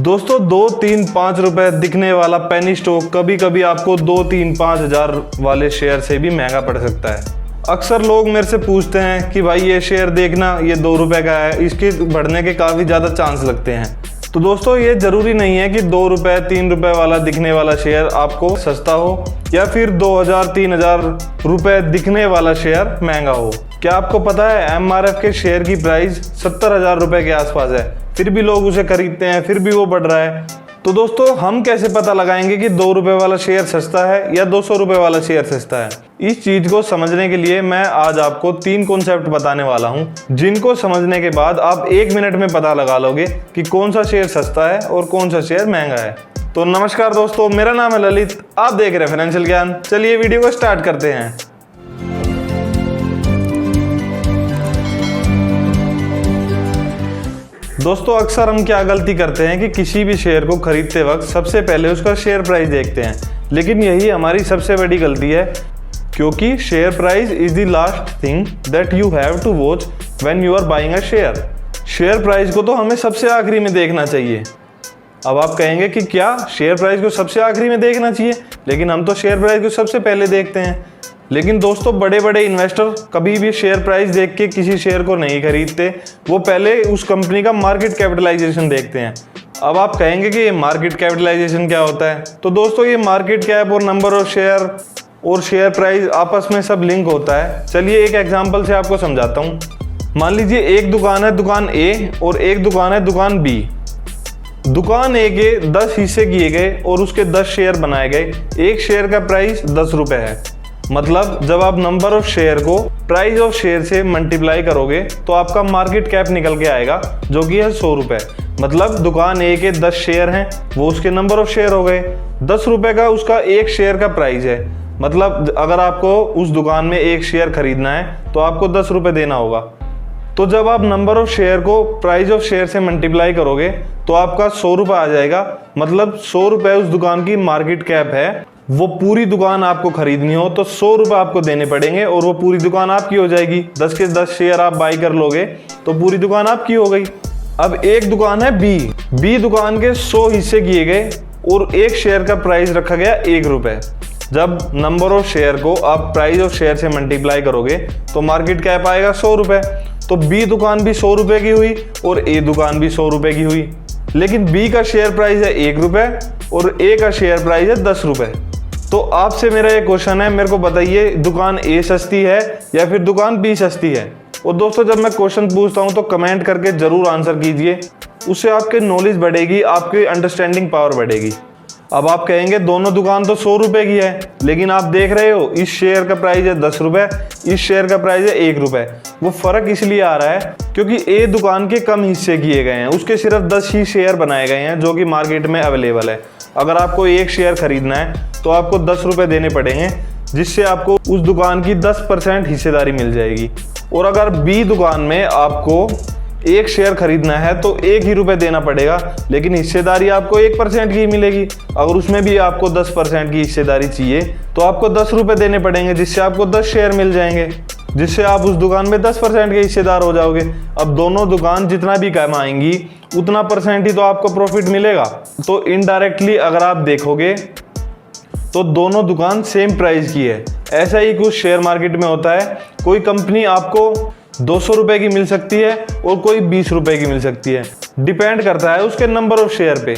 दोस्तों 2, 3, 5 रुपए दिखने वाला पेनी स्टॉक कभी कभी आपको 2, 3, 5 हजार वाले शेयर से भी महंगा पड़ सकता है। अक्सर लोग मेरे से पूछते हैं कि भाई ये शेयर देखना, ये 2 रुपए का है, इसके बढ़ने के काफ़ी ज़्यादा चांस लगते हैं। तो दोस्तों ये ज़रूरी नहीं है कि 2 रुपए 3 रुपए वाला दिखने वाला शेयर आपको सस्ता हो या फिर 2000 3000 रुपए दिखने वाला शेयर महंगा हो। क्या आपको पता है MRF के शेयर की प्राइस 70,000 रुपए के आसपास है, फिर भी लोग उसे खरीदते हैं, फिर भी वो बढ़ रहा है। तो दोस्तों हम कैसे पता लगाएंगे कि 2 रुपए वाला शेयर सस्ता है या 200 रुपए वाला शेयर सस्ता है? इस चीज को समझने के लिए मैं आज आपको 3 कॉन्सेप्ट बताने वाला हूं, जिनको समझने के बाद आप 1 मिनट में पता लगा लोगे कि कौन सा शेयर सस्ता है और कौन सा शेयर महंगा है। तो नमस्कार दोस्तों, मेरा नाम है ललित, आप देख रहे हैं फाइनेंशियल ज्ञान। चलिए वीडियो को स्टार्ट करते हैं। दोस्तों अक्सर हम क्या गलती करते हैं कि किसी भी शेयर को खरीदते वक्त सबसे पहले उसका शेयर प्राइस देखते हैं, लेकिन यही हमारी सबसे बड़ी गलती है, क्योंकि share price is the last thing that you have to watch when you are buying a share. Share price को तो हमें सबसे आखिरी में देखना चाहिए। अब आप कहेंगे कि क्या शेयर प्राइस को सबसे आखिरी में देखना चाहिए, लेकिन हम तो शेयर प्राइस को सबसे पहले देखते हैं। लेकिन दोस्तों बड़े बड़े इन्वेस्टर कभी भी शेयर प्राइस देख के किसी शेयर को नहीं खरीदते, वो पहले उस कंपनी का मार्केट कैपिटलाइजेशन देखते हैं। अब आप कहेंगे कि ये मार्केट कैपिटलाइजेशन क्या होता है? तो दोस्तों ये मार्केट कैप और नंबर ऑफ शेयर और शेयर प्राइस आपस में सब लिंक होता है। चलिए एक एग्जाम्पल से आपको समझाता हूँ। मान लीजिए एक दुकान है दुकान ए और एक दुकान है दुकान बी। दुकान ए के 10 हिस्से किए गए और उसके 10 शेयर बनाए गए। एक शेयर का प्राइस 10 रुपए है। मतलब जब आप नंबर ऑफ शेयर को प्राइस ऑफ शेयर से मल्टीप्लाई करोगे तो आपका मार्केट कैप निकल के आएगा, जो कि है 100 रुपए। मतलब दुकान ए के 10 शेयर हैं, वो उसके नंबर ऑफ शेयर हो गए। 10 रुपए का उसका एक शेयर का प्राइस है। मतलब अगर आपको उस दुकान में एक शेयर खरीदना है तो आपको 10 रुपए देना होगा। तो जब आप नंबर ऑफ शेयर को प्राइस ऑफ शेयर से मल्टीप्लाई करोगे तो आपका 100 रुपये आ जाएगा। मतलब 100 रुपये उस दुकान की मार्केट कैप है। वो पूरी दुकान आपको खरीदनी हो तो 100 रुपये आपको देने पड़ेंगे और वो पूरी दुकान आपकी हो जाएगी। 10 के 10 शेयर आप बाई कर लोगे तो पूरी दुकान आपकी हो गई। अब एक दुकान है बी दुकान के 100 हिस्से किए गए और एक शेयर का प्राइस रखा गया 1 रुपये। जब नंबर ऑफ शेयर को आप प्राइस ऑफ शेयर से मल्टीप्लाई करोगे तो मार्केट कैप आएगा 100 रुपये। तो बी दुकान भी 100 रुपये की हुई और ए दुकान भी 100 रुपये की हुई। लेकिन बी का शेयर प्राइस है 1 रुपये और ए का शेयर प्राइस है 10 रुपये। तो आपसे मेरा एक क्वेश्चन है, मेरे को बताइए दुकान ए सस्ती है या फिर दुकान बी सस्ती है? और दोस्तों जब मैं क्वेश्चन पूछता हूं तो कमेंट करके जरूर आंसर कीजिए, उससे आपके नॉलेज बढ़ेगी, आपकी अंडरस्टैंडिंग पावर बढ़ेगी। अब आप कहेंगे दोनों दुकान तो 100 रुपये की है, लेकिन आप देख रहे हो इस शेयर का प्राइस है 10 रुपये, इस शेयर का प्राइस है 1 रुपये। वो फर्क इसलिए आ रहा है क्योंकि ए दुकान के कम हिस्से किए गए हैं, उसके सिर्फ 10 ही शेयर बनाए गए हैं जो कि मार्केट में अवेलेबल है। अगर आपको एक शेयर खरीदना है तो आपको 10 रुपये देने पड़ेंगे, जिससे आपको उस दुकान की 10% हिस्सेदारी मिल जाएगी। और अगर बी दुकान में आपको एक शेयर खरीदना है तो 1 ही रुपये देना पड़ेगा, लेकिन हिस्सेदारी आपको 1% की मिलेगी। अगर उसमें भी आपको 10% की हिस्सेदारी चाहिए तो आपको 10 रुपये देने पड़ेंगे, जिससे आपको 10 शेयर मिल जाएंगे, जिससे आप उस दुकान में 10% के हिस्सेदार हो जाओगे। अब दोनों दुकान जितना भी कमाएंगी उतना परसेंट ही तो आपको प्रॉफिट मिलेगा। तो इनडायरेक्टली अगर आप देखोगे तो दोनों दुकान सेम प्राइस की है। ऐसा ही कुछ शेयर मार्केट में होता है। कोई कंपनी आपको 200 रुपये की मिल सकती है और कोई 20 रुपये की मिल सकती है। डिपेंड करता है उसके नंबर ऑफ शेयर पे।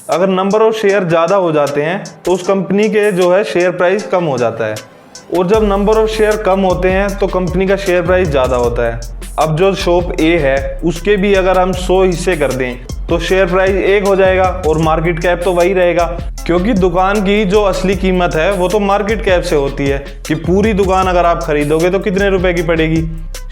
अगर नंबर ऑफ शेयर ज़्यादा हो जाते हैं तो उस कंपनी के जो है शेयर प्राइस कम हो जाता है, और जब नंबर ऑफ शेयर कम होते हैं तो कंपनी का शेयर प्राइस ज़्यादा होता है। अब जो शॉप ए है उसके भी अगर हम 100 हिस्से कर दें तो शेयर प्राइस 1 हो जाएगा और मार्केट कैप तो वही रहेगा, क्योंकि दुकान की जो असली कीमत है वो तो मार्केट कैप से होती है कि पूरी दुकान अगर आप खरीदोगे तो कितने रुपए की पड़ेगी।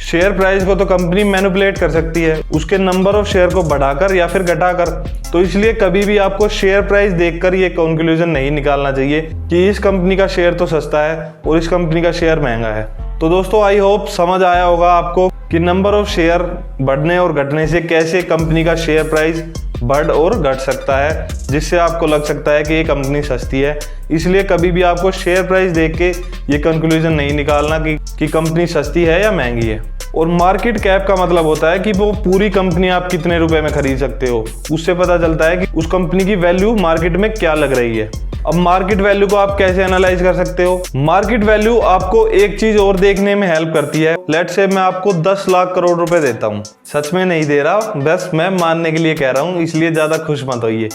शेयर प्राइस को तो कंपनी मैनिपुलेट कर सकती है उसके नंबर ऑफ शेयर को बढ़ाकर या फिर घटाकर। तो इसलिए कभी भी आपको शेयर प्राइस देखकर ये कंक्लूजन नहीं निकालना चाहिए कि इस कंपनी का शेयर तो सस्ता है और इस कंपनी का शेयर महंगा है। तो दोस्तों आई होप समझ आया होगा आपको कि नंबर ऑफ शेयर बढ़ने और घटने से कैसे कंपनी का शेयर प्राइस बढ़ और घट सकता है, जिससे आपको लग सकता है कि ये कंपनी सस्ती है। इसलिए कभी भी आपको शेयर प्राइस देख के ये कंक्लूजन नहीं निकालना कि कंपनी सस्ती है या महंगी है। और मार्केट कैप का मतलब होता है कि वो पूरी कंपनी आप कितने रुपए में खरीद सकते हो। उससे पता चलता है कि उस कंपनी की वैल्यू मार्केट में क्या लग रही है। अब मार्केट वैल्यू को आप कैसे एनालाइज कर सकते हो? मार्केट वैल्यू आपको एक चीज और देखने में हेल्प करती है। लेट्स से मैं आपको 10 लाख करोड़ रुपए देता हूँ, सच में नहीं दे रहा, बस मैं मानने के लिए कह रहा हूँ, इसलिए ज्यादा खुश मत होइए।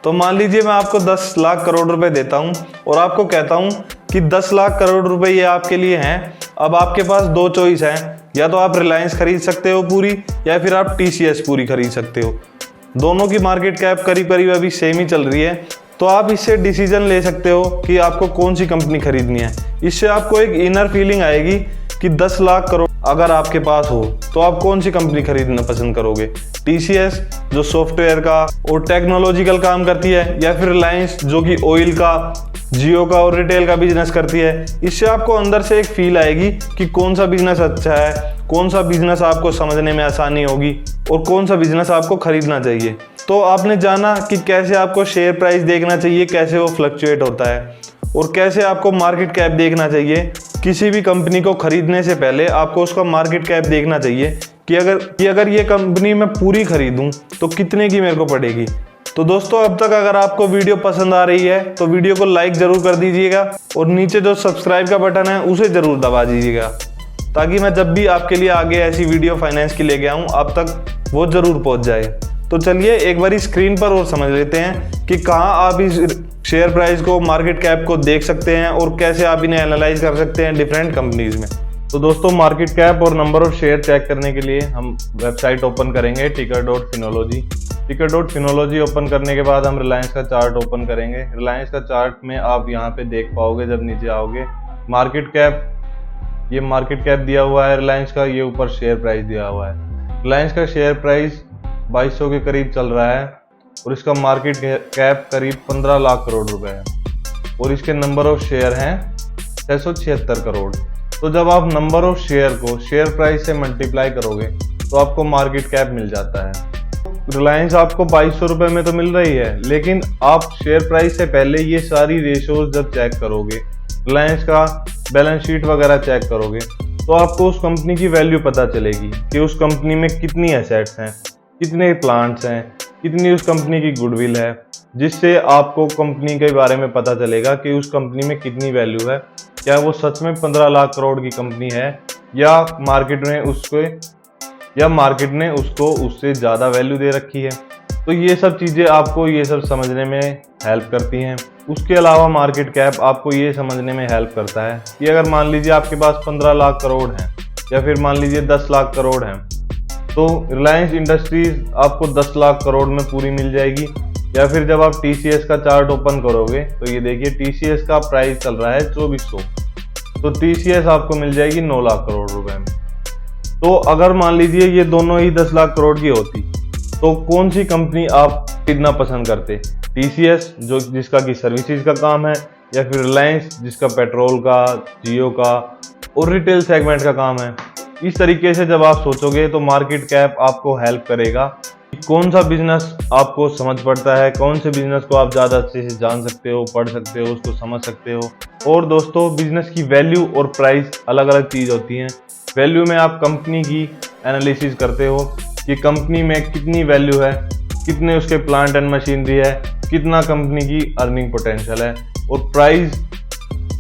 तो मान लीजिए मैं आपको 10 लाख करोड़ रुपए देता हूँ और आपको कहता हूँ कि 10 लाख करोड़ रुपए ये आपके लिए हैं। अब आपके पास दो चॉइस हैं, या तो आप रिलायंस खरीद सकते हो पूरी, या फिर आप TCS पूरी खरीद सकते हो। दोनों की मार्केट कैप करीब करीब अभी सेम ही चल रही है, तो आप इससे डिसीजन ले सकते हो कि आपको कौन सी कंपनी खरीदनी है। इससे आपको एक इनर फीलिंग आएगी कि 10 लाख करोड़ अगर आपके पास हो तो आप कौन सी कंपनी खरीदना पसंद करोगे? TCS जो सॉफ्टवेयर का और टेक्नोलॉजिकल काम करती है, या फिर रिलायंस जो कि ऑयल का, जियो का और रिटेल का बिजनेस करती है। इससे आपको अंदर से एक फील आएगी कि कौन सा बिजनेस अच्छा है, कौन सा बिजनेस आपको समझने में आसानी होगी और कौन सा बिजनेस आपको खरीदना चाहिए। तो आपने जाना कि कैसे आपको शेयर प्राइस देखना चाहिए, कैसे वो फ्लक्चुएट होता है, और कैसे आपको मार्केट कैप देखना चाहिए। किसी भी कंपनी को खरीदने से पहले आपको उसका मार्केट कैप देखना चाहिए कि अगर ये कंपनी मैं पूरी खरीदूं तो कितने की मेरे को पड़ेगी। तो दोस्तों, अब तक अगर आपको वीडियो पसंद आ रही है तो वीडियो को लाइक जरूर कर दीजिएगा और नीचे जो सब्सक्राइब का बटन है उसे जरूर दबा दीजिएगा, ताकि मैं जब भी आपके लिए आगे ऐसी वीडियो फाइनेंस की लेके आऊँ आप तक वो जरूर पहुँच जाए। तो चलिए एक बार स्क्रीन पर और समझ लेते हैं कि कहाँ आप इस शेयर प्राइस को, मार्केट कैप को देख सकते हैं और कैसे आप इन्हें एनालाइज कर सकते हैं डिफरेंट कंपनीज में। तो दोस्तों, मार्केट कैप और नंबर ऑफ शेयर चेक करने के लिए हम वेबसाइट ओपन करेंगे ticker.finology। ticker.finology ओपन करने के बाद हम रिलायंस का चार्ट ओपन करेंगे। रिलायंस का चार्ट में आप यहाँ पे देख पाओगे, जब नीचे आओगे मार्केट कैप, ये मार्केट कैप दिया हुआ है रिलायंस का, ये ऊपर शेयर प्राइस दिया हुआ है। रिलायंस का शेयर प्राइस 2200 के करीब चल रहा है और इसका मार्केट कैप करीब 15 लाख करोड़ रुपए है और इसके नंबर ऑफ शेयर हैं 676 करोड़। तो जब आप नंबर ऑफ शेयर को शेयर प्राइस से मल्टीप्लाई करोगे तो आपको मार्केट कैप मिल जाता है। रिलायंस आपको 2200 रुपए में तो मिल रही है, लेकिन आप शेयर प्राइस से पहले ये सारी रेशोज जब चेक करोगे, रिलायंस का बैलेंस शीट वगैरह चेक करोगे, तो आपको उस कंपनी की वैल्यू पता चलेगी कि उस कंपनी में कितनी एसेट्स हैं, कितने प्लांट्स हैं, कितनी उस कंपनी की गुडविल है, जिससे आपको कंपनी के बारे में पता चलेगा कि उस कंपनी में कितनी वैल्यू है। क्या वो सच में 15 लाख करोड़ की कंपनी है, या मार्केट ने उसको उससे ज़्यादा वैल्यू दे रखी है। तो ये सब चीज़ें आपको ये सब समझने में हेल्प करती हैं। उसके अलावा मार्केट कैप आपको ये समझने में हेल्प करता है कि अगर मान लीजिए आपके पास 15 लाख करोड़ हैं या फिर मान लीजिए 10 लाख करोड़ हैं, तो रिलायंस इंडस्ट्रीज आपको 10 लाख करोड़ में पूरी मिल जाएगी। या फिर जब आप TCS का चार्ट ओपन करोगे तो ये देखिए TCS का प्राइस चल रहा है 2400, तो TCS आपको मिल जाएगी 9 लाख करोड़ रुपए में। तो अगर मान लीजिए ये दोनों ही 10 लाख करोड़ की होती तो कौन सी कंपनी आप खरीदना पसंद करते? TCS जो जिसका कि सर्विसेज का काम है, या फिर रिलायंस जिसका पेट्रोल का, जियो का और रिटेल सेगमेंट का काम है? इस तरीके से जब आप सोचोगे तो मार्केट कैप आपको हेल्प करेगा कि कौन सा बिजनेस आपको समझ पड़ता है, कौन से बिजनेस को आप ज़्यादा अच्छे से जान सकते हो, पढ़ सकते हो, उसको समझ सकते हो। और दोस्तों, बिजनेस की वैल्यू और प्राइस अलग अलग चीज़ होती हैं। वैल्यू में आप कंपनी की एनालिसिस करते हो कि कंपनी में कितनी वैल्यू है, कितने उसके प्लांट एंड मशीनरी है, कितना कंपनी की अर्निंग पोटेंशियल है। और प्राइस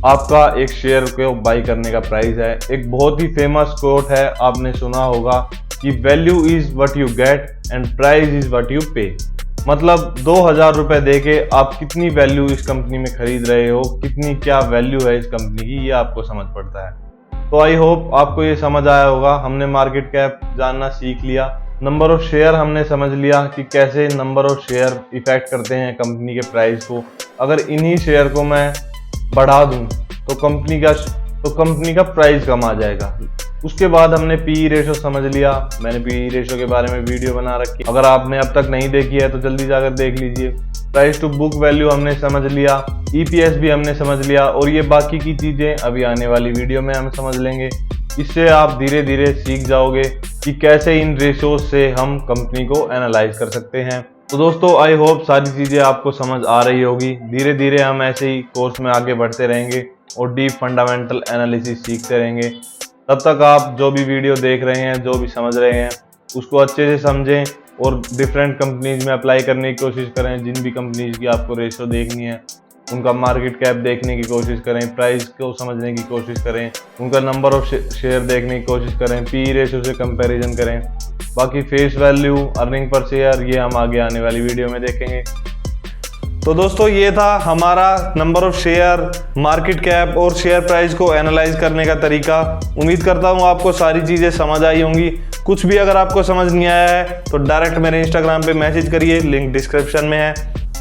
आपका एक शेयर को बाई करने का प्राइस है। एक बहुत ही फेमस कोट है, आपने सुना होगा कि value is what you get and price is what you पे। मतलब 2000 रुपए दे के आप कितनी वैल्यू इस कंपनी में खरीद रहे हो, कितनी क्या वैल्यू है इस कंपनी की, ये आपको समझ पड़ता है। तो आई होप आपको ये समझ आया होगा। हमने मार्केट कैप जानना सीख लिया, नंबर ऑफ शेयर हमने समझ लिया कि कैसे नंबर ऑफ शेयर इफेक्ट करते हैं कंपनी के प्राइस को। अगर इन्हीं शेयर को मैं बढ़ा दूं तो कंपनी का प्राइस कम आ जाएगा। उसके बाद हमने PE रेशो समझ लिया। मैंने PE रेशो के बारे में वीडियो बना रखी, अगर आपने अब तक नहीं देखी है तो जल्दी जाकर देख लीजिए। प्राइस टू बुक वैल्यू हमने समझ लिया, EPS भी हमने समझ लिया, और ये बाकी की चीज़ें अभी आने वाली वीडियो में हम समझ लेंगे। इससे आप धीरे धीरे सीख जाओगे कि कैसे इन रेशोज से हम कंपनी को एनालाइज कर सकते हैं। तो दोस्तों, आई होप सारी चीज़ें आपको समझ आ रही होगी। धीरे धीरे हम ऐसे ही कोर्स में आगे बढ़ते रहेंगे और डीप फंडामेंटल एनालिसिस सीखते रहेंगे। तब तक आप जो भी वीडियो देख रहे हैं, जो भी समझ रहे हैं, उसको अच्छे से समझें और डिफरेंट कंपनीज में अप्लाई करने की कोशिश करें। जिन भी कंपनीज की आपको रेशो देखनी है उनका मार्केट कैप देखने की कोशिश करें, प्राइस को समझने की कोशिश करें, उनका नंबर ऑफ शेयर देखने की कोशिश करें, पी रेशो से कंपैरिजन करें। बाकी face value, earning per share, ये हम आगे आने वाली वीडियो में देखेंगे। तो दोस्तों ये था हमारा number of share, market cap और शेयर प्राइस को एनालाइज करने का तरीका। उम्मीद करता हूँ आपको सारी चीज़ें समझ आई होंगी। कुछ भी अगर आपको समझ नहीं आया है तो डायरेक्ट मेरे इंस्टाग्राम पे मैसेज करिए, लिंक डिस्क्रिप्शन में है।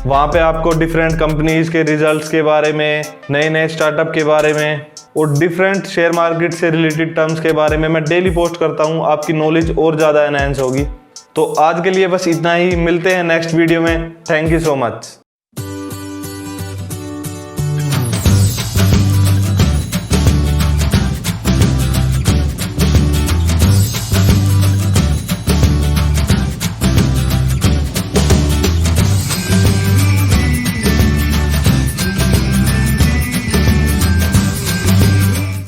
वहाँ पे आपको डिफरेंट कंपनीज के रिजल्ट्स के बारे में, नए नए स्टार्टअप के बारे में और डिफरेंट शेयर मार्केट से रिलेटेड टर्म्स के बारे में मैं डेली पोस्ट करता हूँ। आपकी नॉलेज और ज़्यादा एनहांस होगी। तो आज के लिए बस इतना ही, मिलते हैं नेक्स्ट वीडियो में। Thank you so much.